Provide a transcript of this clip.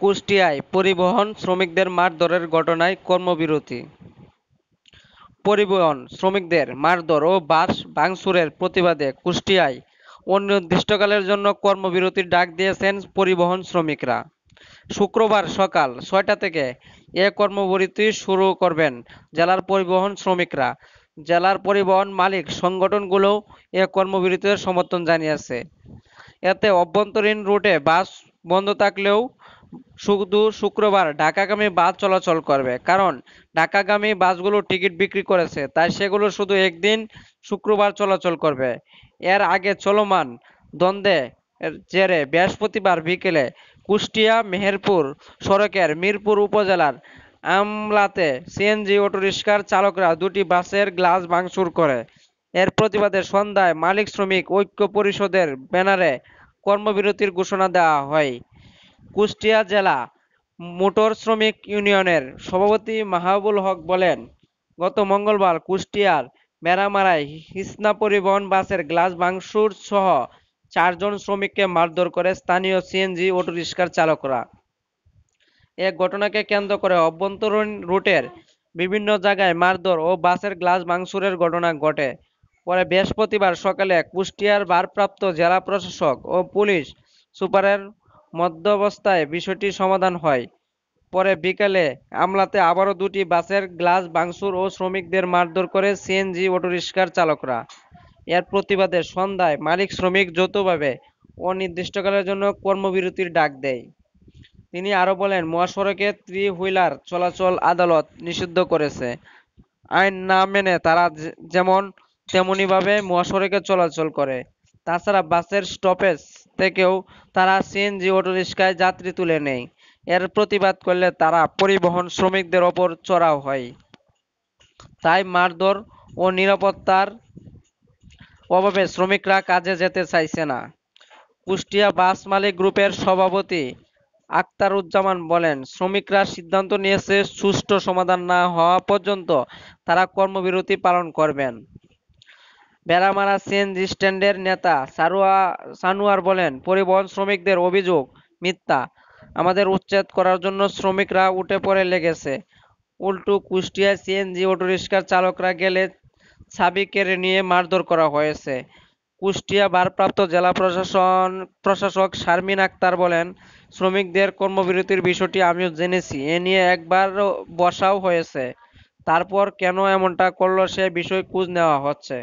কুষ্টিয়ায় পরিবহন শ্রমিকদের মারধরের ঘটনায় কর্মবিরতি। পরিবহন শ্রমিকদের মারধর ও বাস ভাঙচুরের প্রতিবাদে কুষ্টিয়ায় অনির্দিষ্টকালের জন্য কর্মবিরতির ডাক দিয়েছেন পরিবহন শ্রমিকরা। শুক্রবার সকাল ৬টা থেকে এ কর্মবিরতি শুরু করবেন জেলার পরিবহন শ্রমিকরা। জেলার পরিবহন মালিক সংগঠনগুলোও এ কর্মবিরতির সমর্থন জানিয়েছে। এতে অভ্যন্তরীণ রুটে বাস বন্ধ থাকলেও শুধু শুক্রবার ঢাকাগামী বাস চলাচল করবে, কারণ ঢাকাগামী বাসগুলো টিকিট বিক্রি করেছে, তাই সেগুলো শুধু একদিন শুক্রবার চলাচল করবে। এর আগে চলমান দ্বন্দ্বে জেরে বৃহস্পতিবার বিকেলে কুষ্টিয়া মেহেরপুর সড়কের মিরপুর উপজেলার আমলাতে সিএনজি অটোরিকশার চালকরা দুটি বাসের গ্লাস ভাঙচুর করে। এর প্রতিবাদে সন্ধ্যায় মালিক শ্রমিক ঐক্য পরিষদের ব্যানারে কর্মবিরতির ঘোষণা দেওয়া হয়। কুষ্টিয়া জেলা মোটর শ্রমিক ইউনিয়নের সভাপতি মাহবুবুল হক বলেন, গত মঙ্গলবার কুষ্টিয়ার মেরামারায় হিসনা পরিবহন বাসের গ্লাস ভাঙচুর সহ 4 জন শ্রমিককে মারধর করে স্থানীয় সিএনজি অটোরিকশার চালকরা। এ ঘটনাকে কেন্দ্র করে অভ্যন্তরীণ রুটের বিভিন্ন জায়গায় মারধর ও বাসের গ্লাস ভাঙচুরের ঘটনা ঘটে। পরে বৃহস্পতিবার সকালে কুষ্টিয়ার ভারপ্রাপ্ত জেলা প্রশাসক ও পুলিশ সুপারের মধ্যস্থতায় বিষয়টি সমাধান হয়। পরে বিকেলে আমলাতে আবারও দুটি বাসের গ্লাস ভাঙচুর ও শ্রমিকদের মারধর করে সিএনজি অটোরিকশার চালকরা। এর প্রতিবাদে সন্ধ্যায় মালিক শ্রমিক যৌথভাবে অনির্দিষ্টকালের জন্য কর্মবিরতির ডাক দেয়। তিনি আরো বলেন, মহাসড়কে থ্রি-হুইলার চলাচল আদালত নিষিদ্ধ করেছে। আইন না মেনে তারা যেমন তেমনিভাবে মহাসড়কে চলাচল করে। তাছাড়া বাসের স্টপেজ থেকেও তারা সিএনজি অটোরিকশায় যাত্রী তুলে নেয়। এর প্রতিবাদ করলে তারা পরিবহন শ্রমিকদের ওপর চড়াও হয়। তাই মারধর ও নিরাপত্তার অভাবে শ্রমিকরা কাজে যেতে চাইছে না। কুষ্টিয়া বাস মালিক গ্রুপের সভাপতি আখতারুজ্জামান বলেন, শ্রমিকরা সিদ্ধান্ত নিয়েছে সুষ্ঠু সমাধান না হওয়া পর্যন্ত তারা কর্মবিরতি পালন করবেন। বেড়ামারা সিএনজি স্ট্যান্ডের নেতা সানোয়ার বলেন, পরিবহন শ্রমিকদের অভিযোগ মিথ্যা। আমাদের উচ্ছেদ করার জন্য শ্রমিকরা উঠে পড়ে লেগেছে। উল্টো কুষ্টিয়ায় সিএনজি অটোরিকশার চালকরা গেলে চাবি কেড়ে নিয়ে মারধর করা হয়েছে। কুষ্টিয়া ভারপ্রাপ্ত জেলা প্রশাসক শারমিন আক্তার বলেন, শ্রমিকদের কর্মবিরতির বিষয়টি আমিও জেনেছি। এ নিয়ে একবার বসাও হয়েছে। তারপর কেন এমনটা করলো সে বিষয়ে খোঁজ নেওয়া হচ্ছে।